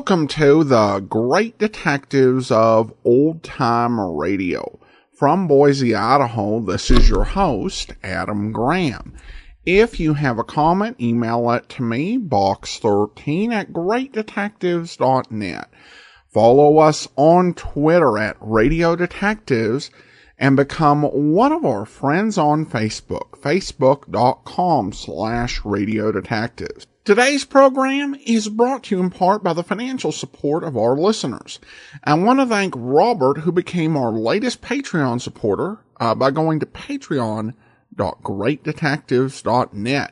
Welcome to the Great Detectives of Old Time Radio. From Boise, Idaho, this is your host, Adam Graham. If you have a comment, email it to me, box13@greatdetectives.net. Follow us on Twitter at Radio Detectives and become one of our friends on Facebook, facebook.com/Radio Detectives. Today's program is brought to you in part by the financial support of our listeners. I want to thank Robert, who became our latest Patreon supporter, by going to patreon.greatdetectives.net.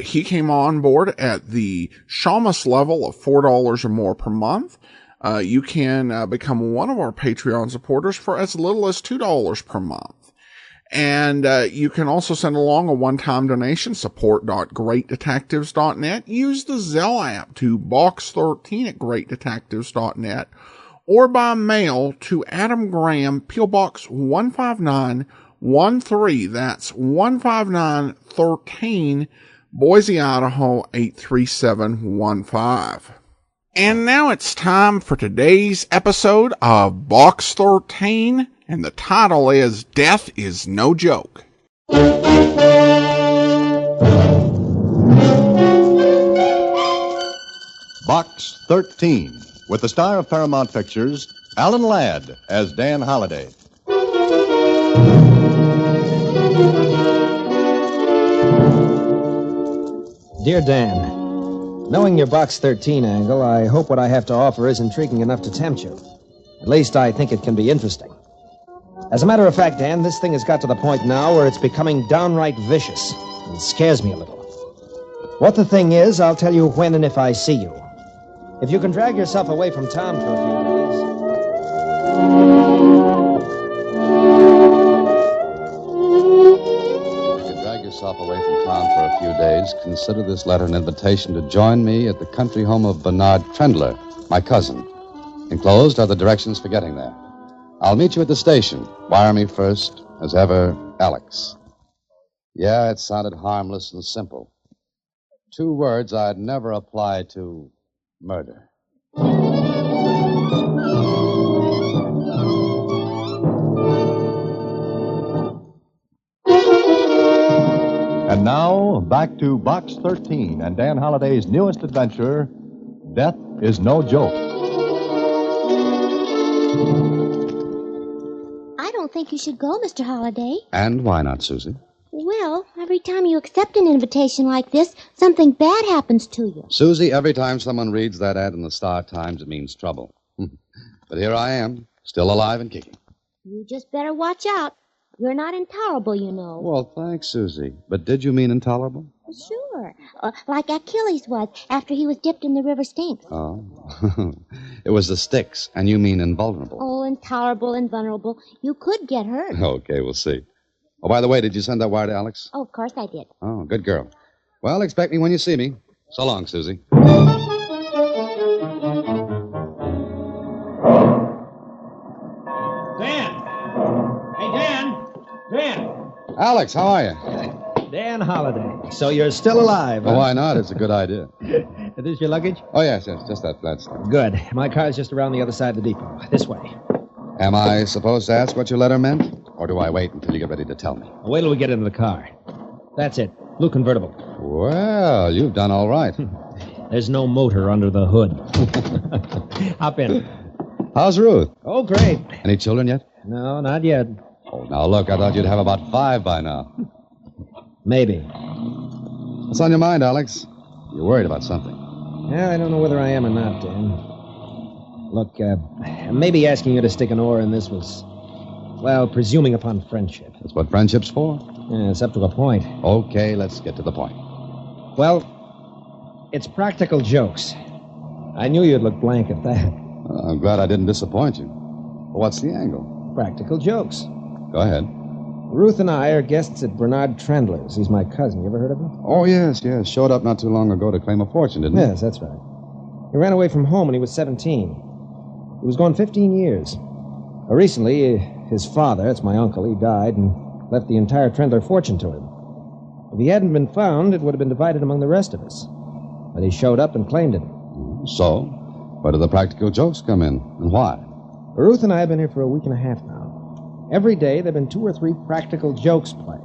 He came on board at the Shamus level of $4 or more per month. You can become one of our Patreon supporters for as little as $2 per month. And you can also send along a one-time donation, support.greatdetectives.net. Use the Zelle app to box13@greatdetectives.net or by mail to Adam Graham, P.O. Box 15913. That's 15913, Boise, Idaho 83715. And now it's time for today's episode of Box 13. And the title is Death is No Joke. Box 13, with the star of Paramount Pictures, Alan Ladd as Dan Holliday. Dear Dan, knowing your Box 13 angle, I hope what I have to offer is intriguing enough to tempt you. At least I think it can be interesting. As a matter of fact, Dan, this thing has got to the point now where it's becoming downright vicious. And it scares me a little. What the thing is, I'll tell you when and if I see you. If you can drag yourself away from town for a few days... If you can drag yourself away from town for a few days, consider this letter an invitation to join me at the country home of Bernard Trendler, my cousin. Enclosed are the directions for getting there. I'll meet you at the station. Wire me first. As ever, Alex. Yeah, it sounded harmless and simple. 2 words I'd never apply to murder. And now, back to Box 13 and Dan Holliday's newest adventure, Death is No Joke. I don't think you should go, Mr. Holliday. And why not, Susie? Well, every time you accept an invitation like this, something bad happens to you. Susie, every time someone reads that ad in the Star Times, it means trouble. But here I am, still alive and kicking. You just better watch out. You're not intolerable, you know. Well, thanks, Susie. But did you mean intolerable? Sure. Like Achilles was after he was dipped in the river Styx. Oh. It was the Styx, and you mean invulnerable. Oh, intolerable and vulnerable. You could get hurt. Okay, we'll see. Oh, by the way, did you send that wire to Alex? Oh, of course I did. Oh, good girl. Well, expect me when you see me. So long, Susie. Dan! Hey, Dan! Dan! Alex, how are you? Dan Holliday. So you're still alive, huh? Oh, why not? It's a good idea. Is this your luggage? Oh, yes, just that flat stuff. Good. My car's just around the other side of the depot. This way. Am I supposed to ask what your letter meant? Or do I wait until you get ready to tell me? Wait till we get into the car. That's it. Blue convertible. Well, you've done all right. There's no motor under the hood. Hop in. How's Ruth? Oh, great. Any children yet? No, not yet. Oh, now look, I thought you'd have about 5 by now. Maybe. What's on your mind, Alex? You're worried about something. Yeah, I don't know whether I am or not, Dan. Look, maybe asking you to stick an oar in this was, well, presuming upon friendship. That's what friendship's for? Yeah, it's up to a point. Okay, let's get to the point. Well, it's practical jokes. I knew you'd look blank at that. I'm glad I didn't disappoint you. Well, what's the angle? Practical jokes. Go ahead. Ruth and I are guests at Bernard Trendler's. He's my cousin. You ever heard of him? Oh, yes. Showed up not too long ago to claim a fortune, didn't he? Yes, that's right. He ran away from home when he was 17. He was gone 15 years. Recently, his father, that's my uncle, he died and left the entire Trendler fortune to him. If he hadn't been found, it would have been divided among the rest of us. But he showed up and claimed it. So? Where do the practical jokes come in, and why? Ruth and I have been here for a week and a half now. Every day there have been 2 or 3 practical jokes played.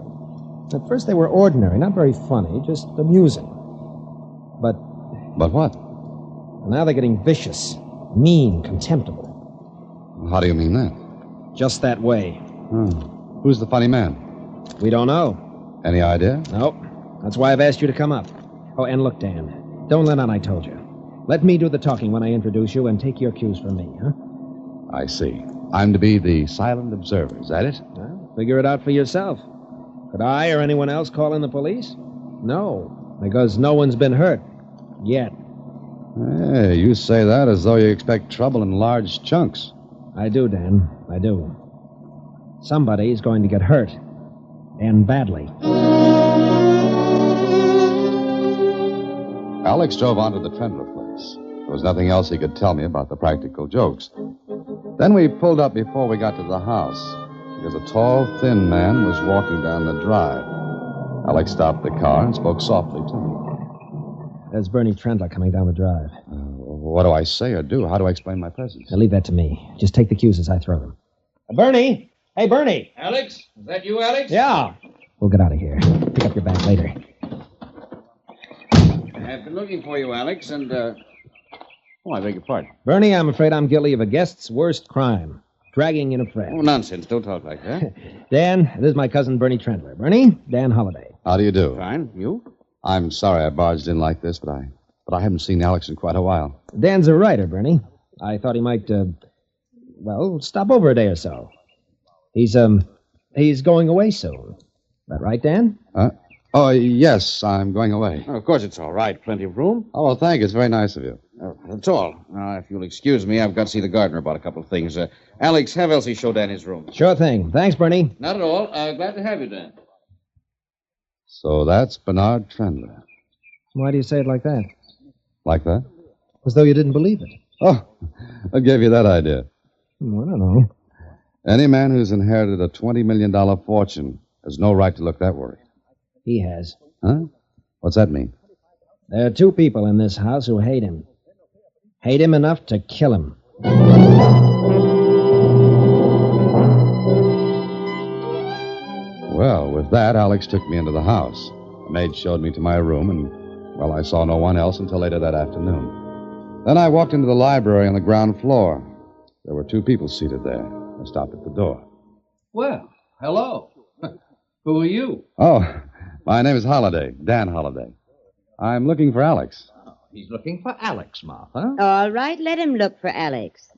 At first they were ordinary, not very funny, just amusing. But what? now they're getting vicious, mean, contemptible. How do you mean that? Just that way. Who's the funny man? We don't know. Any idea? Nope. That's why I've asked you to come up. Oh, and look, Dan, don't let on I told you. Let me do the talking when I introduce you and take your cues from me, huh? I see. I'm to be the silent observer, is that it? Well, figure it out for yourself. Could I or anyone else call in the police? No, because no one's been hurt. Yet. Hey, you say that as though you expect trouble in large chunks. I do, Dan. I do. Somebody's going to get hurt. And badly. Alex drove on to the Trendler place. There was nothing else he could tell me about the practical jokes. Then we pulled up before we got to the house, because a tall, thin man was walking down the drive. Alex stopped the car and spoke softly to me. There's Bernie Trendler coming down the drive. What do I say or do? How do I explain my presence? Now leave that to me. Just take the cues as I throw them. Bernie! Hey, Bernie! Alex? Is that you, Alex? Yeah. We'll get out of here. Pick up your bag later. I've been looking for you, Alex, and, Oh, I beg your pardon. Bernie, I'm afraid I'm guilty of a guest's worst crime. Dragging in a friend. Oh, nonsense. Don't talk like that. Dan, this is my cousin Bernie Trendler. Bernie, Dan Holliday. How do you do? Fine. You? I'm sorry I barged in like this, but I haven't seen Alex in quite a while. Dan's a writer, Bernie. I thought he might, stop over a day or so. He's going away soon. That right, Dan? Oh, yes, I'm going away. Oh, of course it's all right. Plenty of room. Oh, well, thank you. It's very nice of you. That's all. Now, if you'll excuse me, I've got to see the gardener about a couple of things. Alex, have Elsie show Dan his room. Sure thing. Thanks, Bernie. Not at all. Glad to have you, Dan. So that's Bernard Trendler. Why do you say it like that? Like that? As though you didn't believe it. Oh, what gave you that idea? I don't know. Any man who's inherited a $20 million fortune has no right to look that worried. He has. Huh? What's that mean? There are 2 people in this house who hate him. Hate him enough to kill him. Well, with that, Alex took me into the house. The maid showed me to my room, and, well, I saw no one else until later that afternoon. Then I walked into the library on the ground floor. There were 2 people seated there. I stopped at the door. Well, hello. Who are you? Oh, my name is Holliday, Dan Holliday. I'm looking for Alex. He's looking for Alex, Martha. All right, let him look for Alex.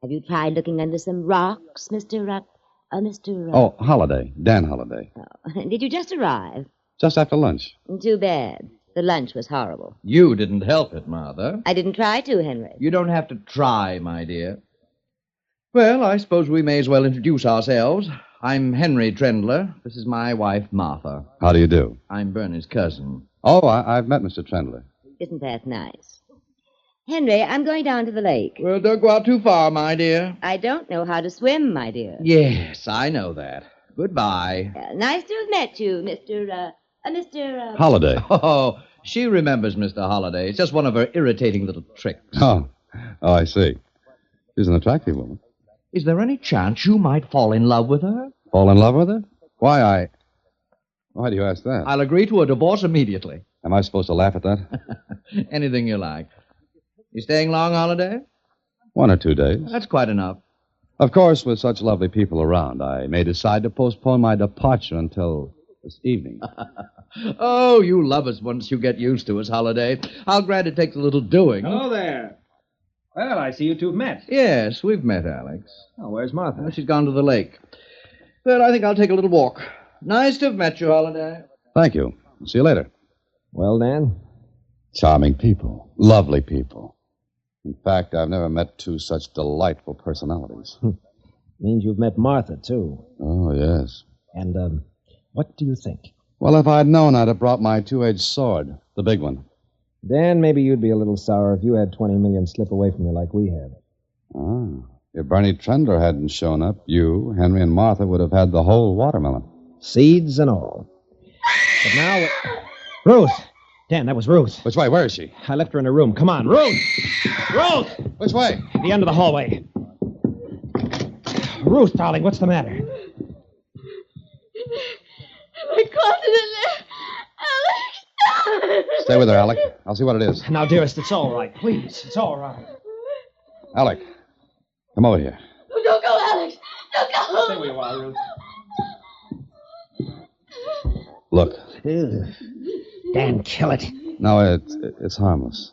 Have you tried looking under some rocks, Mr. Oh, Holliday, Dan Holliday. Oh, did you just arrive? Just after lunch. Too bad. The lunch was horrible. You didn't help it, Martha. I didn't try to, Henry. You don't have to try, my dear. Well, I suppose we may as well introduce ourselves. I'm Henry Trendler. This is my wife, Martha. How do you do? I'm Bernie's cousin. Oh, I've met Mr. Trendler. Isn't that nice? Henry, I'm going down to the lake. Well, don't go out too far, my dear. I don't know how to swim, my dear. Yes, I know that. Goodbye. Nice to have met you, Mr. Holliday. Oh, she remembers Mr. Holliday. It's just one of her irritating little tricks. Oh, I see. She's an attractive woman. Is there any chance you might fall in love with her? Fall in love with her? Why do you ask that? I'll agree to a divorce immediately. Am I supposed to laugh at that? Anything you like. You staying long, Holliday? 1 or 2 days. That's quite enough. Of course, with such lovely people around, I may decide to postpone my departure until this evening. Oh, you love us once you get used to us, Holliday. I'll grant it takes a little doing. Hello there. Well, I see you 2 have met. Yes, we've met, Alex. Oh, where's Martha? Well, she's gone to the lake. Well, I think I'll take a little walk. Nice to have met you, Holliday. Thank you. See you later. Well, Dan? Charming people. Lovely people. In fact, I've never met 2 such delightful personalities. Means you've met Martha, too. Oh, yes. And, what do you think? Well, if I'd known, I'd have brought my 2-edged sword. The big one. Dan, maybe you'd be a little sour if you had 20 million slip away from you like we have. Ah. If Bernie Trendler hadn't shown up, you, Henry, and Martha would have had the whole watermelon. Seeds and all. But now... Ruth! Dan, that was Ruth. Which way? Where is she? I left her in her room. Come on, Ruth! Ruth! Which way? The end of the hallway. Ruth, darling, what's the matter? My closet in there. Alex! Stay with her, Alec. I'll see what it is. Now, dearest, it's all right. Please, it's all right. Alec, come over here. Don't go, Alex! Don't go! Stay where you are, Ruth. Look. Ugh. Dan, kill it. No, it's harmless.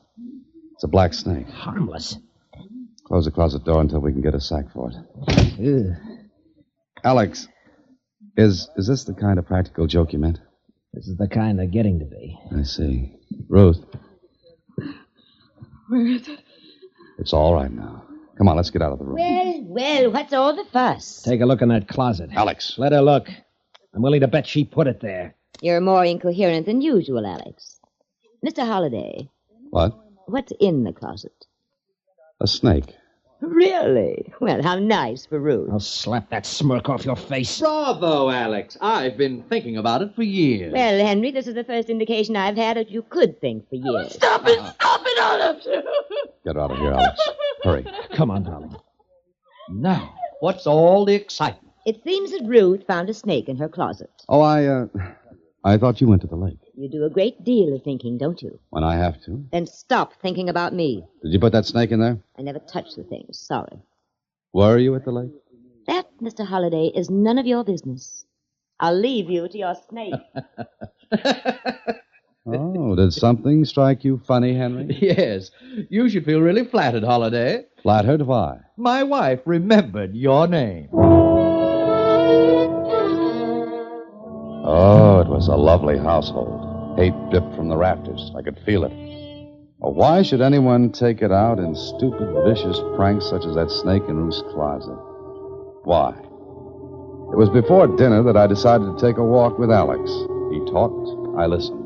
It's a black snake. Harmless. Close the closet door until we can get a sack for it. Ugh. Alex, is this the kind of practical joke you meant? This is the kind they're getting to be. I see. Ruth. Where is it? It's all right now. Come on, let's get out of the room. Well, what's all the fuss? Take a look in that closet. Alex. Let her look. I'm willing to bet she put it there. You're more incoherent than usual, Alex. Mr. Holliday, What? what's in the closet? A snake. Really? Well, how nice for Ruth. I'll slap that smirk off your face. Bravo, Alex. I've been thinking about it for years. Well, Henry, this is the first indication I've had that you could think for years. Stop it! Stop it, Alex! Get her out of here, Alex. Hurry. Come on, darling. Now, what's all the excitement? It seems that Ruth found a snake in her closet. Oh, I thought you went to the lake. You do a great deal of thinking, don't you? When I have to. Then stop thinking about me. Did you put that snake in there? I never touched the thing. Sorry. Were you at the lake? That, Mr. Holliday, is none of your business. I'll leave you to your snake. Oh, did something strike you funny, Henry? Yes. You should feel really flattered, Holiday. Flattered? Why? My wife remembered your name. Oh, it was a lovely household. Hate dripped from the rafters. I could feel it. Oh, why should anyone take it out in stupid, vicious pranks such as that snake in Ruth's closet? Why? It was before dinner that I decided to take a walk with Alex. He talked, I listened.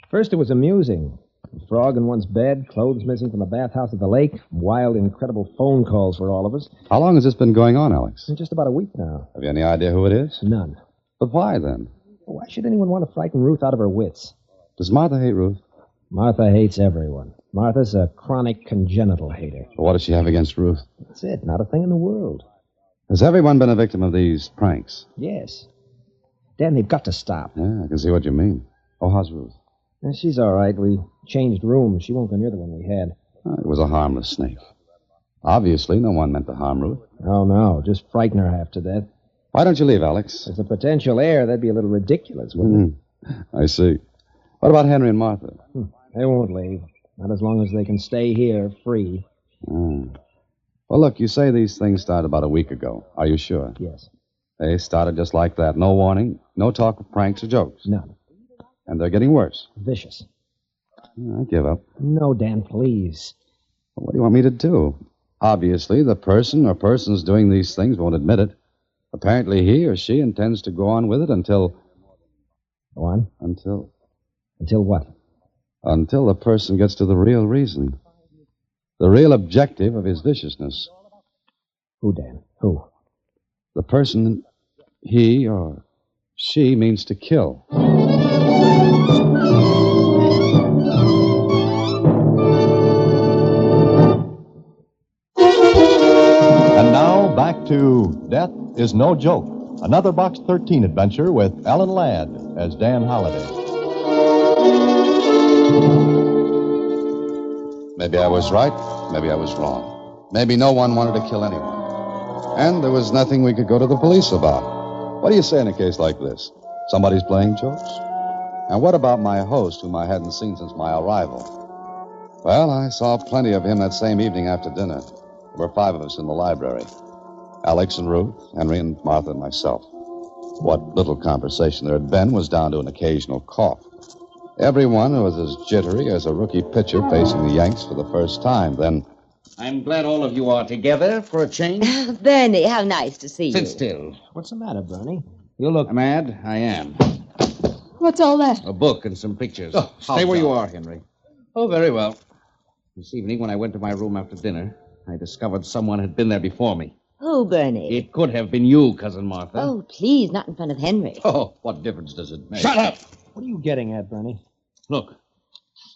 First, it was amusing. A frog in one's bed, clothes missing from the bathhouse at the lake, wild, incredible phone calls for all of us. How long has this been going on, Alex? In just about a week now. Have you any idea who it is? None. But why, then? Why should anyone want to frighten Ruth out of her wits? Does Martha hate Ruth? Martha hates everyone. Martha's a chronic congenital hater. Well, what does she have against Ruth? That's it. Not a thing in the world. Has everyone been a victim of these pranks? Yes. Dan, they've got to stop. Yeah, I can see what you mean. Oh, how's Ruth? She's all right. We changed rooms. She won't go near the one we had. It was a harmless snake. Obviously, no one meant to harm Ruth. Oh, no. Just frighten her half to death. Why don't you leave, Alex? As a potential heir, that'd be a little ridiculous, wouldn't it? I see. What about Henry and Martha? They won't leave. Not as long as they can stay here free. Well, look, you say these things started about a week ago. Are you sure? Yes. They started just like that. No warning, no talk of pranks or jokes. None. And they're getting worse. Vicious. I give up. No, Dan, please. Well, what do you want me to do? Obviously, the person or persons doing these things won't admit it. Apparently, he or she intends to go on with it until... Go on? Until what? Until the person gets to the real reason. The real objective of his viciousness. Who, Dan? Who? The person he or she means to kill. And now, back to Death is No Joke, another Box 13 adventure with Alan Ladd as Dan Holliday. Maybe I was right, maybe I was wrong. Maybe no one wanted to kill anyone. And there was nothing we could go to the police about. What do you say in a case like this? Somebody's playing jokes? And what about my host, whom I hadn't seen since my arrival? Well, I saw plenty of him that same evening after dinner. There were 5 of us in the library. Alex and Ruth, Henry and Martha and myself. What little conversation there had been was down to an occasional cough. Everyone was as jittery as a rookie pitcher facing the Yanks for the first time. Then... I'm glad all of you are together for a change. Bernie, how nice to see you. Sit still. What's the matter, Bernie? You look... Mad? I am. What's all that? A book and some pictures. Oh, Stay where you are, Henry. Oh, very well. This evening, when I went to my room after dinner, I discovered someone had been there before me. Who, Bernie? It could have been you, Cousin Martha. Oh, please, not in front of Henry. Oh, what difference does it make? Shut up! What are you getting at, Bernie? Look,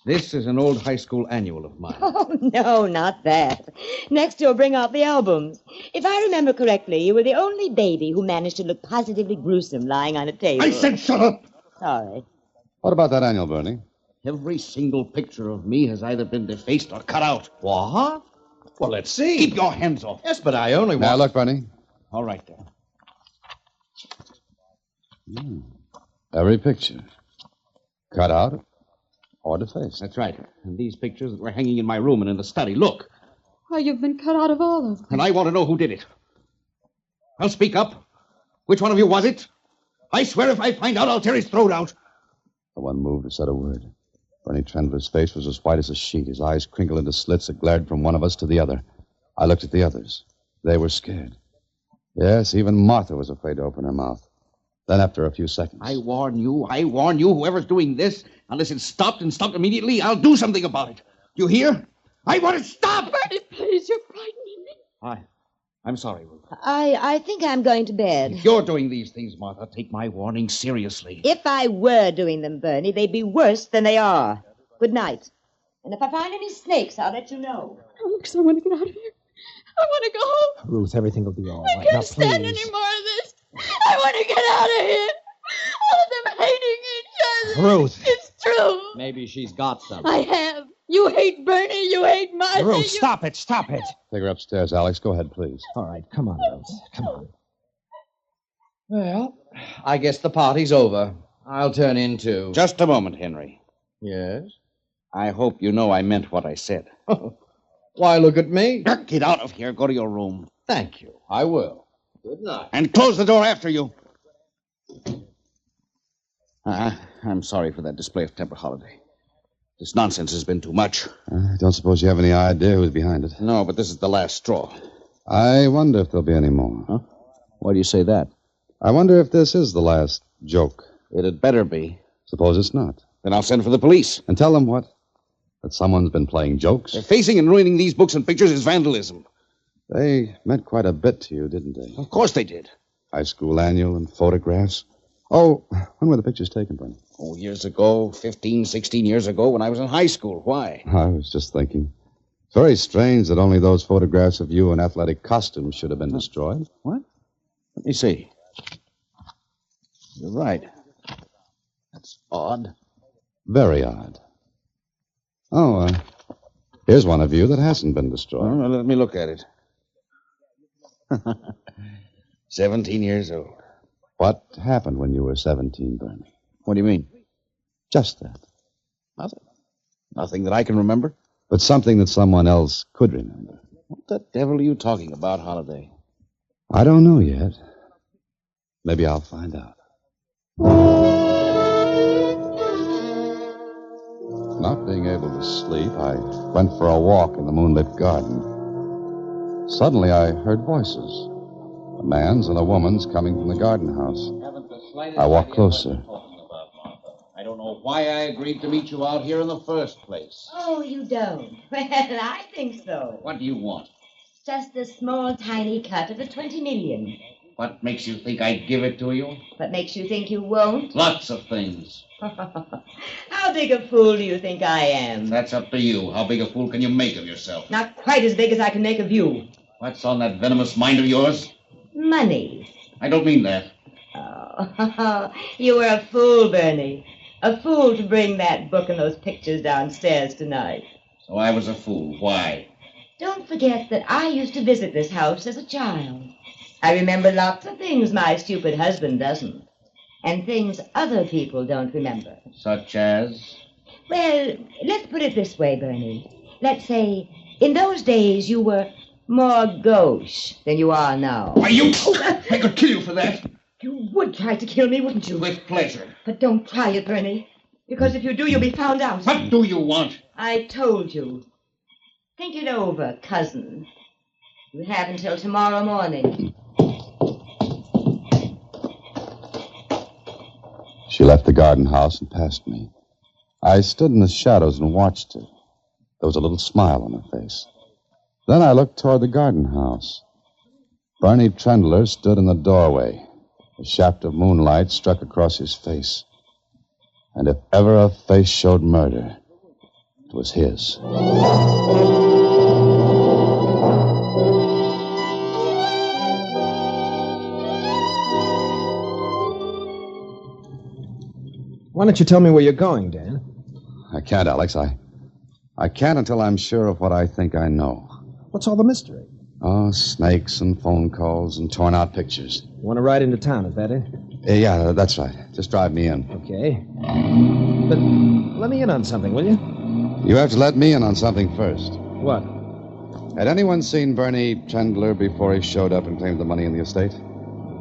this is an old high school annual of mine. Oh, no, not that. Next, you'll bring out the albums. If I remember correctly, you were the only baby who managed to look positively gruesome lying on a table. I said shut up! Sorry. What about that annual, Bernie? Every single picture of me has either been defaced or cut out. What? Well, let's see. Keep your hands off. Yes, but I only want... Now, look, Bernie. All right, then. Every picture. Cut out or defaced. That's right. And these pictures were hanging in my room and in the study. Look. Why, you've been cut out of all of them. And I want to know who did it. I'll speak up. Which one of you was it? I swear if I find out, I'll tear his throat out. No one moved or said a word. Bernie Trendler's face was as white as a sheet. His eyes crinkled into slits that glared from one of us to the other. I looked at the others. They were scared. Yes, even Martha was afraid to open her mouth. Then after a few seconds... I warn you, whoever's doing this, unless it's stopped and stopped immediately, I'll do something about it. You hear? I want it stopped! Bernie, please, you're frightening me. I'm sorry, Ruth. I think I'm going to bed. If you're doing these things, Martha, take my warning seriously. If I were doing them, Bernie, they'd be worse than they are. Good night. And if I find any snakes, I'll let you know. Alex, I want to get out of here. I want to go home. Ruth, everything will be all I right. can't Now, stand please. any more of this. I want to get out of here. All of them hating each other. Ruth. It's true. Maybe she's got something. I have. You hate Bernie. You hate Martha. Ruth, stop it. Stop it. Take her upstairs, Alex. Go ahead, please. All right, come on, Ruth. Come on. Well, I guess the party's over. I'll turn in, too. Just a moment, Henry. Yes? I hope you know I meant what I said. Why, look at me. Get out of here. Go to your room. Thank you. I will. Good night. And close the door after you. I'm sorry for that display of temper, Holiday. This nonsense has been too much. I don't suppose you have any idea who's behind it. No, but this is the last straw. I wonder if there'll be any more. Huh? Why do you say that? I wonder if this is the last joke. It had better be. Suppose it's not. Then I'll send for the police. And tell them what? That someone's been playing jokes? Defacing and ruining these books and pictures is vandalism. They meant quite a bit to you, didn't they? Of course they did. High school annual and photographs. Oh, when were the pictures taken, Bernie? Oh, years ago, 15, 16 years ago, when I was in high school. Why? I was just thinking. It's very strange that only those photographs of you in athletic costumes should have been destroyed. What? Let me see. You're right. That's odd. Very odd. Oh, here's one of you that hasn't been destroyed. Well, let me look at it. 17 years old. What happened when you were 17, Bernie? What do you mean? Just that. Nothing. Nothing that I can remember. But something that someone else could remember. What the devil are you talking about, Holiday? I don't know yet. Maybe I'll find out. Not being able to sleep, I went for a walk in the moonlit garden. Suddenly, I heard voices. A man's and a woman's coming from the garden house. I walked closer. I don't know why I agreed to meet you out here in the first place. Oh, you don't? Well, I think so. What do you want? Just a small, tiny cut of the 20 million. What makes you think I'd give it to you? What makes you think you won't? Lots of things. How big a fool do you think I am? That's up to you. How big a fool can you make of yourself? Not quite as big as I can make of you. What's on that venomous mind of yours? Money. I don't mean that. Oh, you were a fool, Bernie. A fool to bring that book and those pictures downstairs tonight. So I was a fool. Why? Don't forget that I used to visit this house as a child. I remember lots of things my stupid husband doesn't. And things other people don't remember. Such as? Well, let's put it this way, Bernie. Let's say, in those days you were more gauche than you are now. Why, you... I could kill you for that. You would try to kill me, wouldn't you? With pleasure. But don't try it, Bernie. Because if you do, you'll be found out. What do you want? I told you. Think it over, cousin. You have until tomorrow morning. She left the garden house and passed me. I stood in the shadows and watched her. There was a little smile on her face. Then I looked toward the garden house. Bernie Trendler stood in the doorway. A shaft of moonlight struck across his face. And if ever a face showed murder, it was his. Why don't you tell me where you're going, Dan? I can't, Alex. I can't until I'm sure of what I think I know. What's all the mystery? Oh, snakes and phone calls and torn-out pictures. You want to ride into town, is that it? Yeah, that's right. Just drive me in. Okay. But let me in on something, will you? You have to let me in on something first. What? Had anyone seen Bernie Trendler before he showed up and claimed the money in the estate?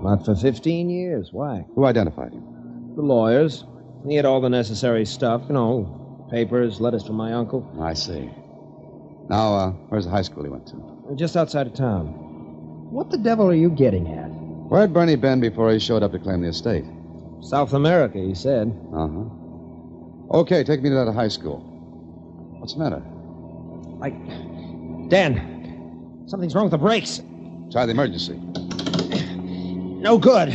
Not for 15 years. Why? Who identified him? The lawyers. He had all the necessary stuff, papers, letters from my uncle. I see. Now, where's the high school he went to? Just outside of town. What the devil are you getting at? Where had Bernie been before he showed up to claim the estate? South America, he said. Uh-huh. Okay, take me to that high school. What's the matter? Dan, something's wrong with the brakes. Try the emergency. No good.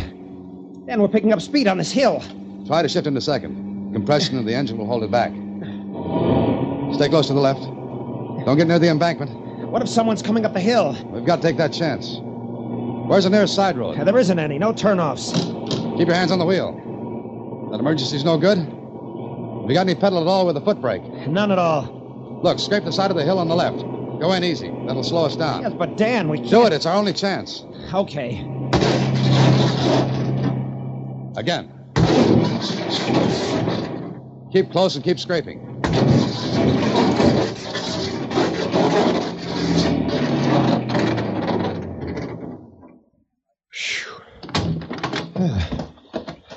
Dan, we're picking up speed on this hill. Try to shift into second. Compression of the engine will hold it back. Stay close to the left. Don't get near the embankment. What if someone's coming up the hill? We've got to take that chance. Where's the nearest side road? There isn't any. No turnoffs. Keep your hands on the wheel. That emergency's no good? Have you got any pedal at all with a foot brake? None at all. Look, scrape the side of the hill on the left. Go in easy. That'll slow us down. Yes, but Dan, we can't... Do it. It's our only chance. Okay. Again. Keep close and keep scraping.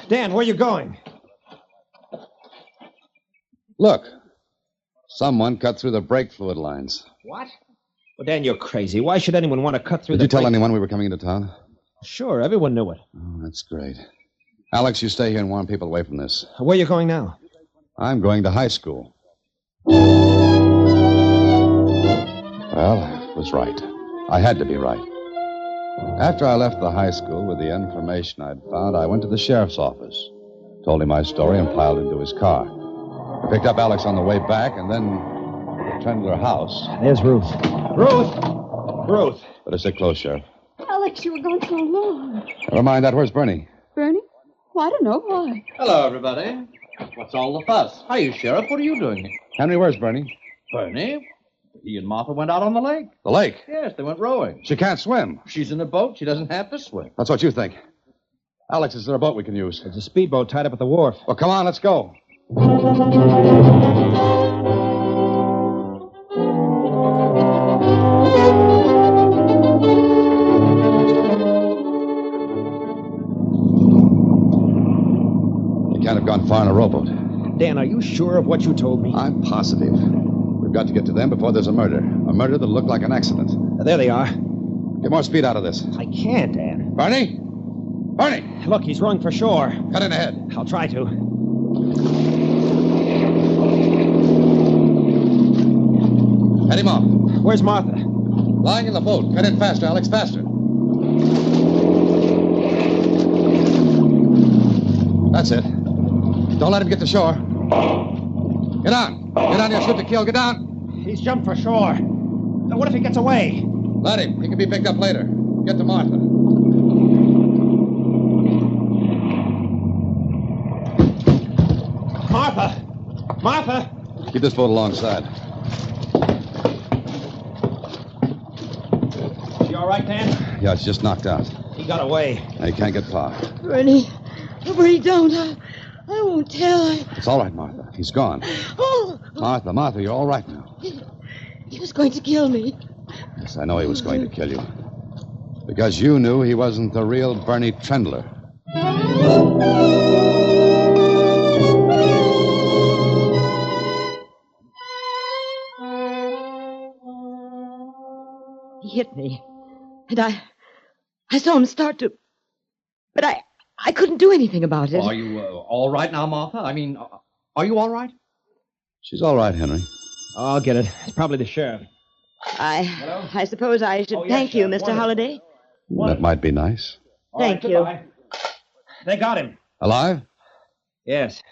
Dan, where are you going? Look. Someone cut through the brake fluid lines. What? Well, Dan, you're crazy. Why should anyone want to cut through Did you tell brake... anyone we were coming into town? Sure, everyone knew it. Oh, that's great. Alex, you stay here and warn people away from this. Where are you going now? I'm going to high school. Well, I was right. I had to be right. After I left the high school with the information I'd found, I went to the sheriff's office, told him my story, and piled into his car. I picked up Alex on the way back, and then the Trendler house. There's Ruth. Ruth! Ruth! Better sit close, Sheriff. Alex, you were gone so long. Never mind that. Where's Bernie? Bernie? Well, I don't know why. Hello, everybody. What's all the fuss? Hiya, Sheriff. What are you doing here? Henry, where's Bernie? Bernie? He and Martha went out on the lake. The lake? Yes, they went rowing. She can't swim. She's in a boat. She doesn't have to swim. That's what you think. Alex, is there a boat we can use? There's a speedboat tied up at the wharf. Well, come on, let's go. You can't have gone far in a rowboat. Dan, are you sure of what you told me? I'm positive. We've got to get to them before there's a murder. A murder that'll look like an accident. There they are. Get more speed out of this. I can't, Dan. Bernie? Bernie! Look, he's rowing for shore. Cut in ahead. I'll try to. Head him off. Where's Martha? Lying in the boat. Cut in faster, Alex, faster. That's it. Don't let him get to shore. Get on. Get on here, shoot the keel. Get down. He's jumped for shore. Now, what if he gets away? Let him. He can be picked up later. Get to Martha. Martha! Martha! Keep this boat alongside. You all right, Dan? Yeah, it's just knocked out. He got away. Now, you can't get far. Bernie, don't. I won't tell. It's all right, Martha. He's gone. Oh, Martha, you're all right now. he was going to kill me. Yes, I know he was going to kill you. Because you knew he wasn't the real Bernie Trendler. He hit me. And I saw him start to... But I couldn't do anything about it. Are you all right now, Martha? I mean, are you all right? She's all right, Henry. Oh, I'll get it. It's probably the sheriff. I suppose I should thank you, Mr. Holliday. That might be nice. Thank you. They got him. Alive? Yes.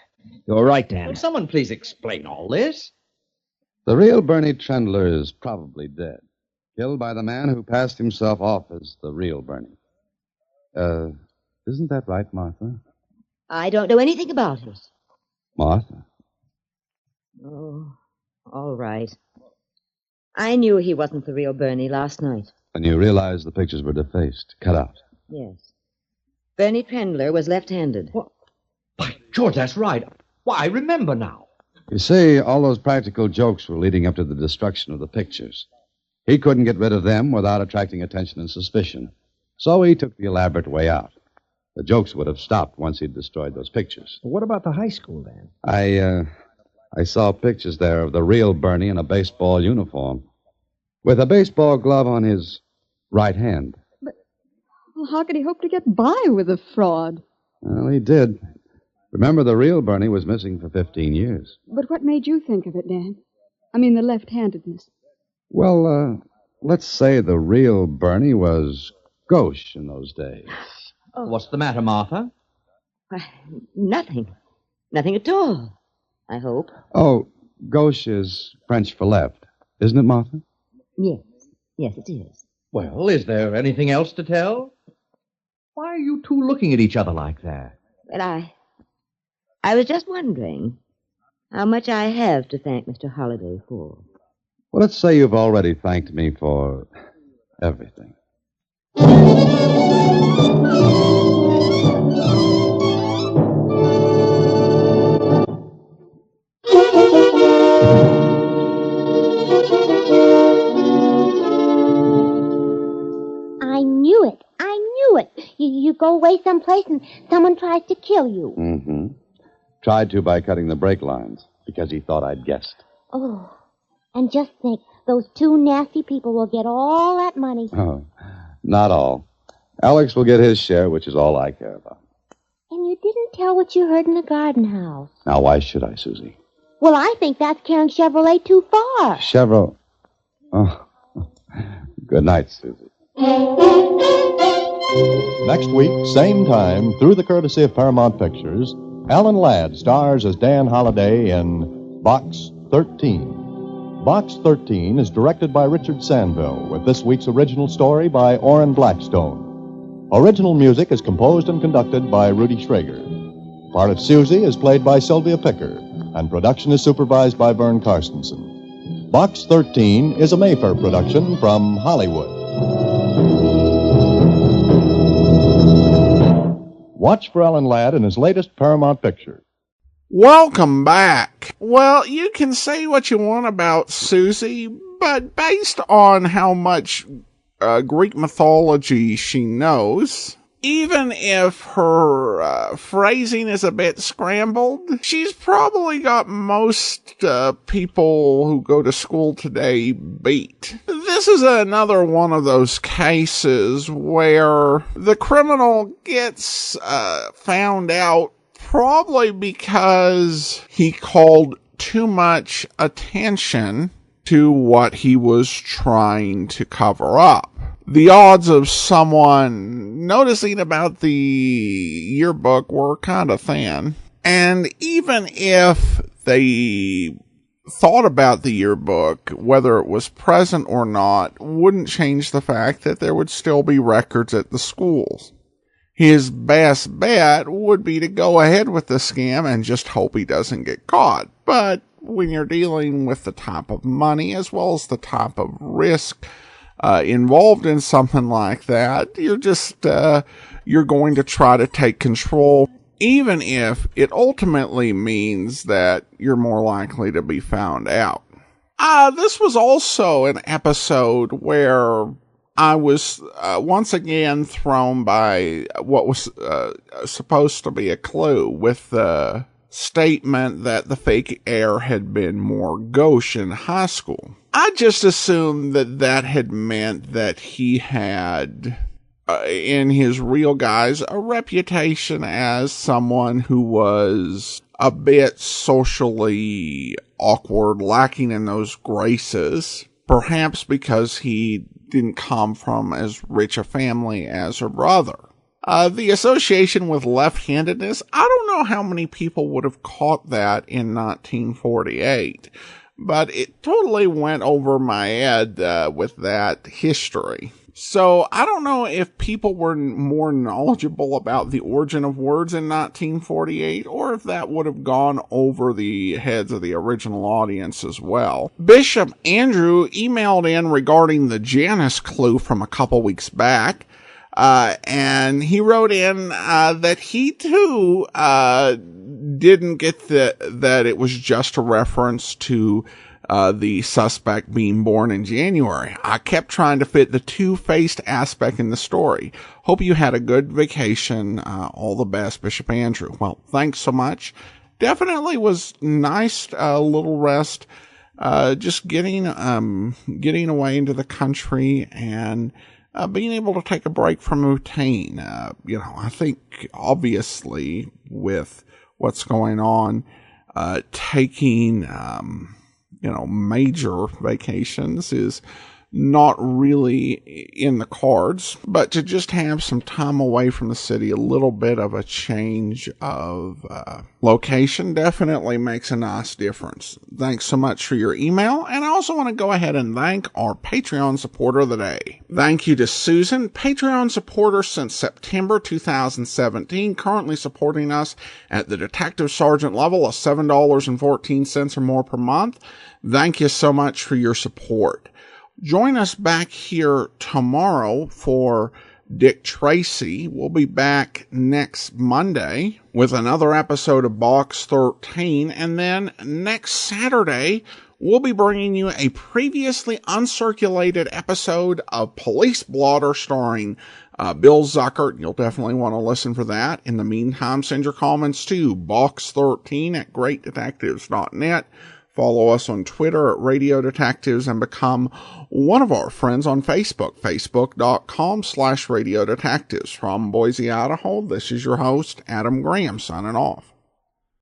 You're right, Dan. Will someone please explain all this? The real Bernie Trendler is probably dead, killed by the man who passed himself off as the real Bernie. Isn't that right, Martha? I don't know anything about it. Martha? Oh, all right. I knew he wasn't the real Bernie last night. When you realized the pictures were defaced, cut out. Yes. Bernie Trendler was left-handed. What? By George, that's right. Why, I remember now. You see, all those practical jokes were leading up to the destruction of the pictures. He couldn't get rid of them without attracting attention and suspicion. So he took the elaborate way out. The jokes would have stopped once he'd destroyed those pictures. What about the high school, Dan? I saw pictures there of the real Bernie in a baseball uniform, with a baseball glove on his right hand. Well, how could he hope to get by with a fraud? Well, he did. Remember, the real Bernie was missing for 15 years. But what made you think of it, Dan? I mean, the left-handedness. Well, let's say the real Bernie was gauche in those days. Oh. What's the matter, Martha? Nothing. Nothing at all, I hope. Oh, gauche is French for left, isn't it, Martha? Yes. Yes, it is. Well, is there anything else to tell? Why are you two looking at each other like that? Well, I was just wondering how much I have to thank Mr. Holliday for. Well, let's say you've already thanked me for everything. I knew it. I knew it. You go away someplace and someone tries to kill you. Mm-hmm. Tried to by cutting the brake lines, because he thought I'd guessed. Oh, and just think, those two nasty people will get all that money. Oh, not all. Alex will get his share, which is all I care about. And you didn't tell what you heard in the garden house. Now, why should I, Susie? Well, I think that's carrying Chevrolet too far. Chevrolet. Oh, good night, Susie. Next week, same time, through the courtesy of Paramount Pictures, Alan Ladd stars as Dan Holliday in Box 13. Box 13 is directed by Richard Sanville, with this week's original story by Orrin Blackstone. Original music is composed and conducted by Rudy Schrager. Part of Susie is played by Sylvia Picker, and production is supervised by Vern Karstensen. Box 13 is a Mayfair production from Hollywood. Watch for Alan Ladd in his latest Paramount picture. Welcome back. Well, you can say what you want about Susie, but based on how much Greek mythology she knows, even if her phrasing is a bit scrambled, she's probably got most people who go to school today beat. This is another one of those cases where the criminal gets found out probably because he called too much attention to what he was trying to cover up. The odds of someone noticing about the yearbook were kind of thin. And even if they thought about the yearbook, whether it was present or not, wouldn't change the fact that there would still be records at the schools. His best bet would be to go ahead with the scam and just hope he doesn't get caught. But when you're dealing with the type of money as well as the type of risk involved in something like that, you're going to try to take control, even if it ultimately means that you're more likely to be found out. This was also an episode where I was once again thrown by what was supposed to be a clue, with the statement that the fake heir had been more gauche in high school. I just assumed that had meant that he had, in his real guise, a reputation as someone who was a bit socially awkward, lacking in those graces, perhaps because he didn't come from as rich a family as her brother. The association with left-handedness, I don't know how many people would have caught that in 1948, but it totally went over my head with that history. So I don't know if people were more knowledgeable about the origin of words in 1948, or if that would have gone over the heads of the original audience as well. Bishop Andrew emailed in regarding the Janus clue from a couple weeks back. And he wrote in that he too didn't get that it was just a reference to the suspect being born in January. I kept trying to fit the two-faced aspect in the story. Hope you had a good vacation. All the best, Bishop Andrew. Well, thanks so much. Definitely was nice, a little rest, just getting away into the country and being able to take a break from routine. I think obviously with what's going on, taking, major vacations is not really in the cards, but to just have some time away from the city, a little bit of a change of location definitely makes a nice difference. Thanks so much for your email, and I also want to go ahead and thank our Patreon supporter of the day. Thank you to Susan, Patreon supporter since September 2017, currently supporting us at the Detective Sergeant level of $7.14 or more per month. Thank you so much for your support. Join us back here tomorrow for Dick Tracy. We'll be back next Monday with another episode of Box 13. And then next Saturday, we'll be bringing you a previously uncirculated episode of Police Blotter starring Bill Zuckert. You'll definitely want to listen for that. In the meantime, send your comments to box13@greatdetectives.net. Follow us on Twitter at Radio Detectives and become one of our friends on Facebook, facebook.com/Radio Detectives. From Boise, Idaho, this is your host, Adam Graham, signing off.